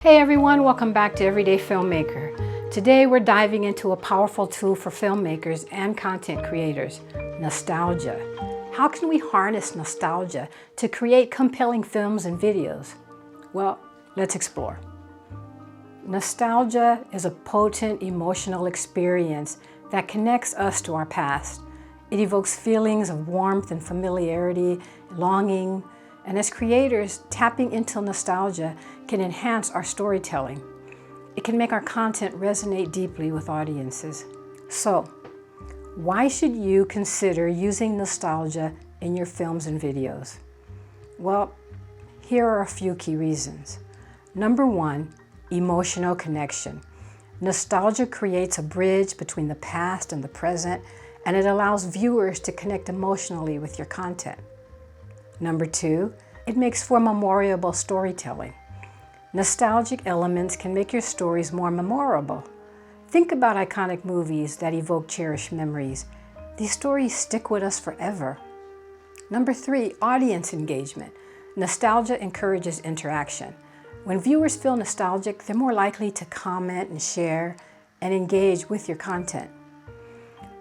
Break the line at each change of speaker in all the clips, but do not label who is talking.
Hey everyone, welcome back to Everyday Filmmaker. Today we're diving into a powerful tool for filmmakers and content creators, nostalgia. How can we harness nostalgia to create compelling films and videos? Well, let's explore. Nostalgia is a potent emotional experience that connects us to our past. It evokes feelings of warmth and familiarity, longing, and as creators, tapping into nostalgia can enhance our storytelling. It can make our content resonate deeply with audiences. So, why should you consider using nostalgia in your films and videos? Well, here are a few key reasons. Number one, emotional connection. Nostalgia creates a bridge between the past and the present, and it allows viewers to connect emotionally with your content. Number two, it makes for memorable storytelling. Nostalgic elements can make your stories more memorable. Think about iconic movies that evoke cherished memories. These stories stick with us forever. Number three, audience engagement. Nostalgia encourages interaction. When viewers feel nostalgic, they're more likely to comment and share and engage with your content.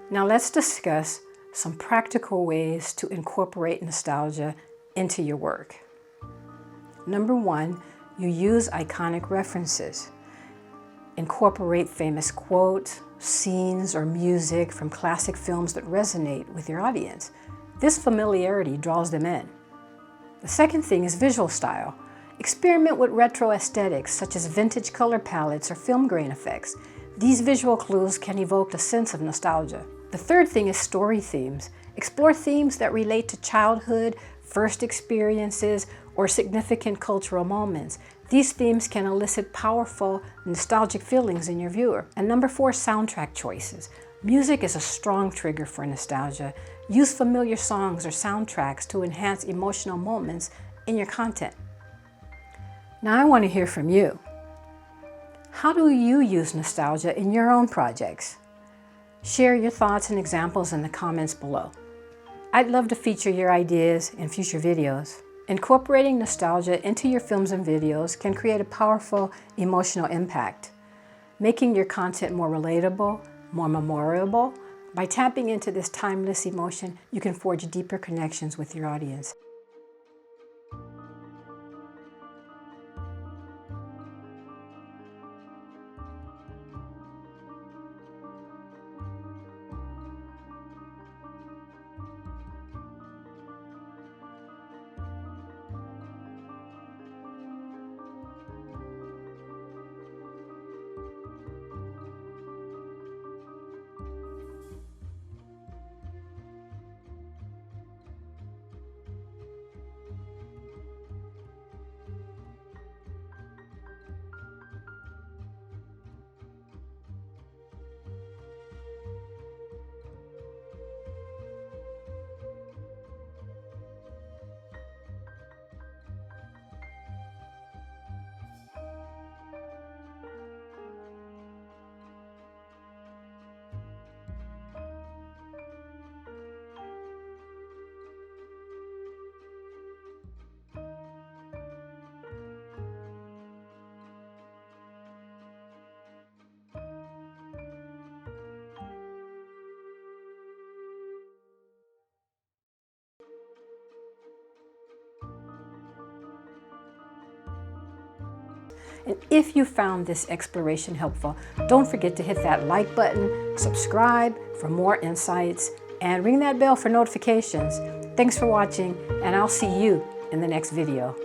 Now let's discuss some practical ways to incorporate nostalgia into your work. Number one, you use iconic references. Incorporate famous quotes, scenes, or music from classic films that resonate with your audience. This familiarity draws them in. The second thing is visual style. Experiment with retro aesthetics such as vintage color palettes or film grain effects. These visual clues can evoke a sense of nostalgia. The third thing is story themes. Explore themes that relate to childhood, first experiences, or significant cultural moments. These themes can elicit powerful, nostalgic feelings in your viewer. And number four, soundtrack choices. Music is a strong trigger for nostalgia. Use familiar songs or soundtracks to enhance emotional moments in your content. Now I want to hear from you. How do you use nostalgia in your own projects? Share your thoughts and examples in the comments below. I'd love to feature your ideas in future videos. Incorporating nostalgia into your films and videos can create a powerful emotional impact, making your content more relatable, more memorable. By tapping into this timeless emotion, you can forge deeper connections with your audience. And if you found this exploration helpful, don't forget to hit that like button, subscribe for more insights, and ring that bell for notifications. Thanks for watching, and I'll see you in the next video.